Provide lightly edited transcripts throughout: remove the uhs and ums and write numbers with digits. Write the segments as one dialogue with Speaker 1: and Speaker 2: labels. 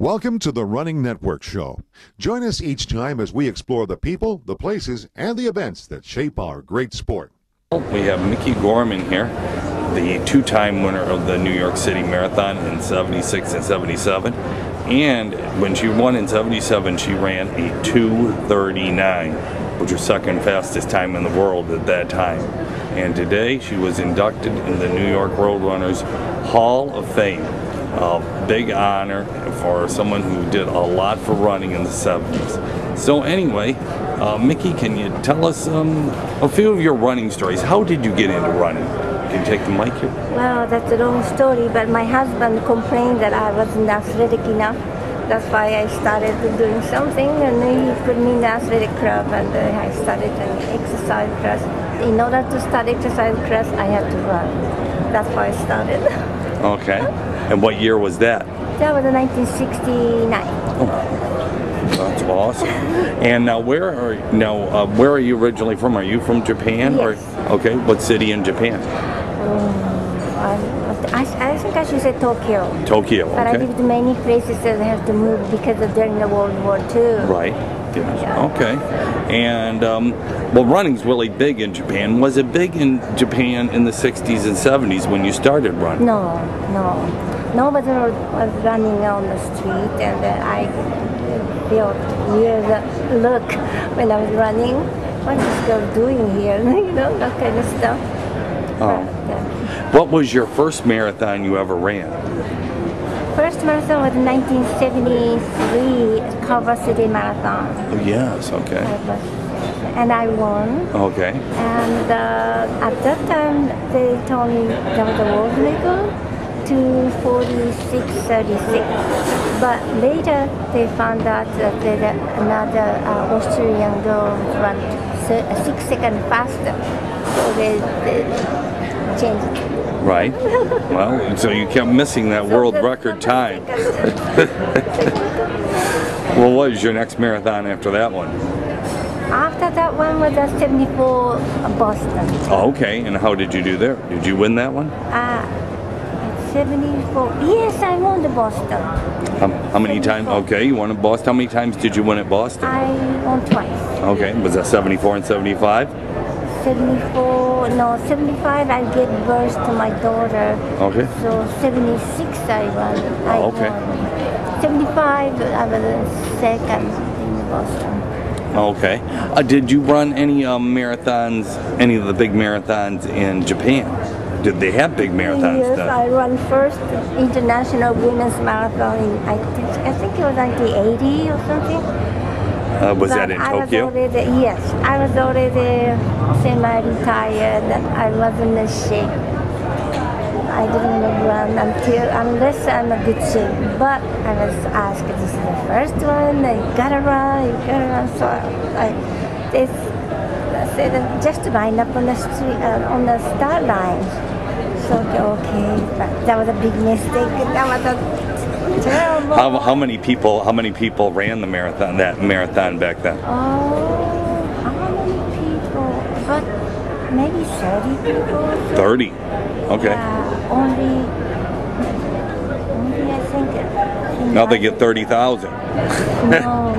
Speaker 1: Welcome to the Running Network Show. Join us each time as we explore the people, the places, and the events that shape our great sport.
Speaker 2: We have Miki Gorman here, the two-time winner of the New York City Marathon in 76 and 77. And when she won in 77, she ran a 2:39, which was second fastest time in the world at that time. And today she was inducted in the New York Road Runners Hall of Fame. A big honor for someone who did a lot for running in the 70s. So anyway, Miki, can you tell us a few of your running stories? How did you get into running? Can you take the mic here?
Speaker 3: Well, that's a long story, but my husband complained that I wasn't athletic enough. That's why I started doing something, and he put me in the athletic club, and I started an exercise class. In order to start exercise class, I had to run. That's why I started.
Speaker 2: Okay. And what year was that?
Speaker 3: That was 1969.
Speaker 2: Oh, that's awesome. And now, where are you originally from? Are you from Japan?
Speaker 3: Yes.
Speaker 2: Or okay, what city in Japan?
Speaker 3: I think I should say Tokyo.
Speaker 2: Tokyo.
Speaker 3: But I
Speaker 2: Okay.
Speaker 3: lived in many places that I have to move because of during the World War II.
Speaker 2: Right. Yes.
Speaker 3: Yeah.
Speaker 2: Okay. And well, running's really big in Japan. Was it big in Japan in the 60s and 70s when you started running?
Speaker 3: No. Nobody was running on the street, and I felt weird look when I was running. What is this girl doing here? You know, that kind of stuff.
Speaker 2: Oh. What was your first marathon you ever ran?
Speaker 3: First marathon was 1973 Culver City Marathon.
Speaker 2: Oh, yes. Okay.
Speaker 3: And I won.
Speaker 2: Okay.
Speaker 3: And at that time, they told me that was the world record, 2:46:36. But later, they found out that another Australian girl ran 6 seconds faster. So they changed it.
Speaker 2: Right. Well, so you kept missing that world record time. Well, what was your next marathon after that one?
Speaker 3: After that one was 74 Boston.
Speaker 2: Oh, okay. And how did you do there? Did you win that one?
Speaker 3: 74. Yes, I won the Boston.
Speaker 2: How many times? Okay, you won at Boston. How many times did you win at Boston?
Speaker 3: I won twice.
Speaker 2: Okay. Was that 74 and 75?
Speaker 3: 75 I gave birth to my daughter.
Speaker 2: Okay.
Speaker 3: So 76 I won.
Speaker 2: Okay.
Speaker 3: 75 I was second in Boston.
Speaker 2: Okay. Did you run any marathons, any of the big marathons in Japan? Did they have big marathons?
Speaker 3: Yes,
Speaker 2: done?
Speaker 3: I ran first international women's marathon in I think it was 1980 or something.
Speaker 2: Was that in Tokyo?
Speaker 3: Yes, I was already semi-retired and I wasn't in shape. I didn't run unless I'm in good shape. But I was asked, this is the first one, you gotta run. So they said, just line up on the street, on the start line. So, okay, but that was a big mistake. That was a terrible.
Speaker 2: How many people ran the marathon? That marathon back then?
Speaker 3: Oh, how many people? But maybe 30 people.
Speaker 2: 30. Okay.
Speaker 3: Only I think.
Speaker 2: Now they get 30,000.
Speaker 3: No,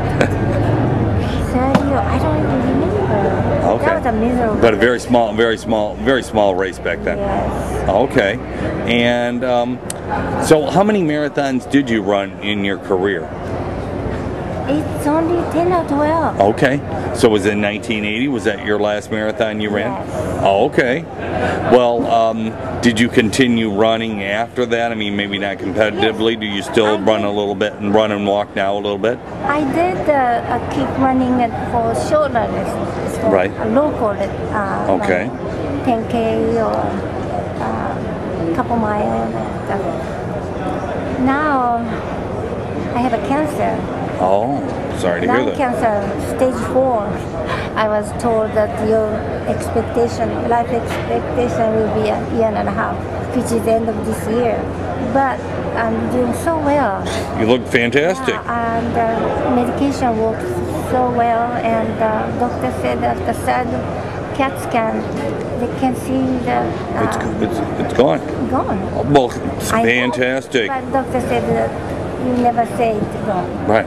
Speaker 3: 30. I don't even remember.
Speaker 2: Okay.
Speaker 3: That was a miserable.
Speaker 2: But a very small race back then.
Speaker 3: Yes.
Speaker 2: Okay. And so how many marathons did you run in your career?
Speaker 3: It's only 10 or 12.
Speaker 2: Okay. So was it 1980? Was that your last marathon you ran?
Speaker 3: Yes.
Speaker 2: Oh, okay. Well, did you continue running after that? I mean, maybe not competitively.
Speaker 3: Yes.
Speaker 2: Do you still run a little bit and run and walk now a little bit?
Speaker 3: I did keep running for short runs.
Speaker 2: Right.
Speaker 3: Local.
Speaker 2: Okay.
Speaker 3: Like 10K or a couple miles. Now I have a cancer.
Speaker 2: Oh, sorry to hear
Speaker 3: Lung
Speaker 2: that.
Speaker 3: cancer, stage 4. I was told that your life expectation will be a year and a half, which is the end of this year. But I'm doing so well.
Speaker 2: You look fantastic.
Speaker 3: And medication works so well, and doctor said that the third CAT scan, they can see the
Speaker 2: It's gone.
Speaker 3: gone.
Speaker 2: Well, it's fantastic.
Speaker 3: But doctor said that you never say it wrong.
Speaker 2: Right.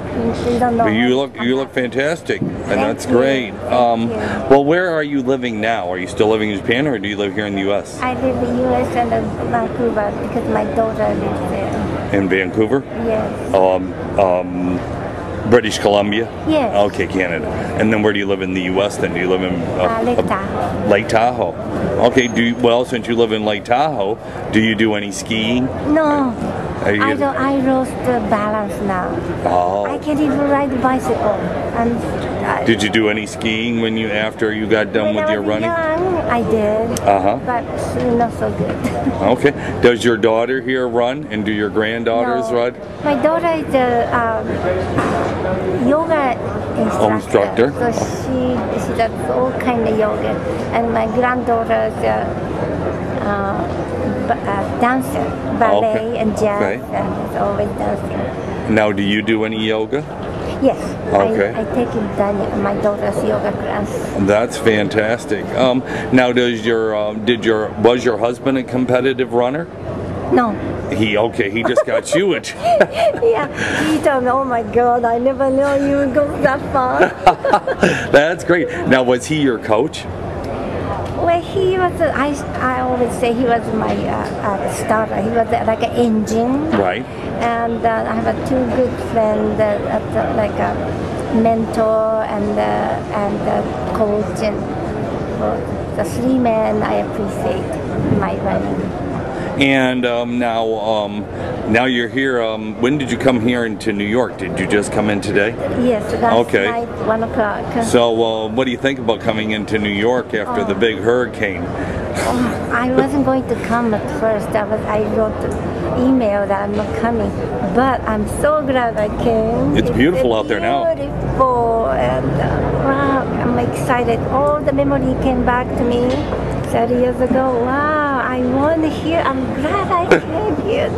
Speaker 3: You don't know.
Speaker 2: But you look fantastic, and that's
Speaker 3: you.
Speaker 2: great.
Speaker 3: Thank you.
Speaker 2: Well, where are you living now? Are you still living in Japan, or do you live here in the U.S.?
Speaker 3: I live in U.S. and Vancouver because my daughter lives there.
Speaker 2: In Vancouver?
Speaker 3: Yes.
Speaker 2: British Columbia?
Speaker 3: Yes.
Speaker 2: Okay, Canada. And then where do you live in the U.S. then? Do you live in
Speaker 3: Lake Tahoe.
Speaker 2: Lake Tahoe. Okay. Well, since you live in Lake Tahoe, do you do any skiing?
Speaker 3: No. I don't. I lost the balance now.
Speaker 2: Oh.
Speaker 3: I can't even ride the bicycle.
Speaker 2: Did you do any skiing after you got done with your running?
Speaker 3: Young, I did. But not so good.
Speaker 2: Okay. Does your daughter here run, and do your granddaughters run?
Speaker 3: My daughter is a yoga instructor. So she does all kind of yoga, and my granddaughter is a dancer, ballet and jazz, and is always dancing.
Speaker 2: Now, do you do any yoga?
Speaker 3: Yes.
Speaker 2: Okay.
Speaker 3: I take my daughter's yoga class.
Speaker 2: That's fantastic. Now, was your husband a competitive runner?
Speaker 3: No.
Speaker 2: He just got you it.
Speaker 3: Yeah, he told me, oh my God, I never knew you would go that far.
Speaker 2: That's great. Now, was he your coach?
Speaker 3: Well, he was, I always say he was my starter. He was like an engine.
Speaker 2: Right.
Speaker 3: And I have two good friends, like a mentor and a coach. And for the three men, I appreciate my running.
Speaker 2: And now you're here. When did you come here into New York? Did you just come in today?
Speaker 3: Yes, last night, 1 o'clock.
Speaker 2: So what do you think about coming into New York after the big hurricane?
Speaker 3: I wasn't going to come at first. I wrote an email that I'm not coming, but I'm so glad I came.
Speaker 2: It's beautiful out there now.
Speaker 3: Beautiful, and wow, I'm excited. All the memory came back to me 30 years ago. Wow, I won here. I'm glad I came here.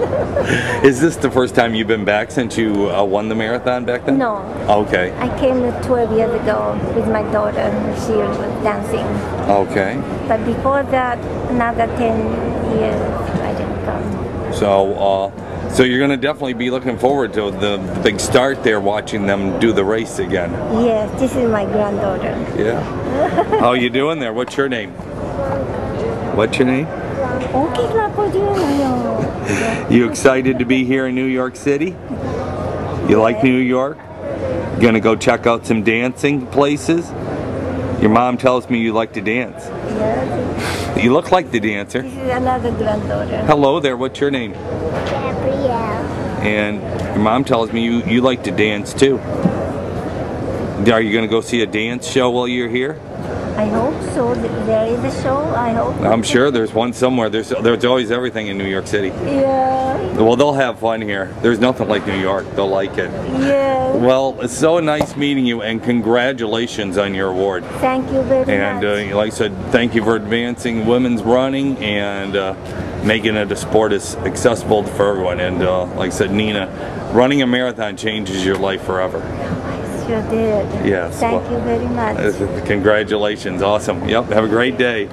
Speaker 2: Is this the first time you've been back since you won the marathon back then?
Speaker 3: No.
Speaker 2: Okay.
Speaker 3: I came 12 years ago with my daughter. She was dancing.
Speaker 2: Okay.
Speaker 3: But before that, another 10 years, I didn't come.
Speaker 2: So you're going to definitely be looking forward to the big start there, watching them do the race again.
Speaker 3: Yes, this is my granddaughter.
Speaker 2: Yeah. How you doing there? What's your name? What's your name? You excited to be here in New York City? You like New York? Gonna go check out some dancing places? Your mom tells me you like to dance.
Speaker 3: Yes.
Speaker 2: You look like the dancer.
Speaker 3: This is another granddaughter.
Speaker 2: Hello there, what's your name?
Speaker 3: Gabrielle.
Speaker 2: And your mom tells me you like to dance too. Are you gonna go see a dance show while you're here?
Speaker 3: I hope so. There is a show, I hope.
Speaker 2: I'm sure there's one somewhere. There's always everything in New York City.
Speaker 3: Yeah.
Speaker 2: Well, they'll have fun here. There's nothing like New York. They'll like it.
Speaker 3: Yeah.
Speaker 2: Well, it's so nice meeting you, and congratulations on your award.
Speaker 3: Thank you very much.
Speaker 2: And like I said, thank you for advancing women's running and making it a sport as accessible for everyone. And like I said, Nina, running a marathon changes your life forever.
Speaker 3: Sure did.
Speaker 2: Yes.
Speaker 3: Thank you very much.
Speaker 2: Congratulations. Awesome. Yep. Have a great day.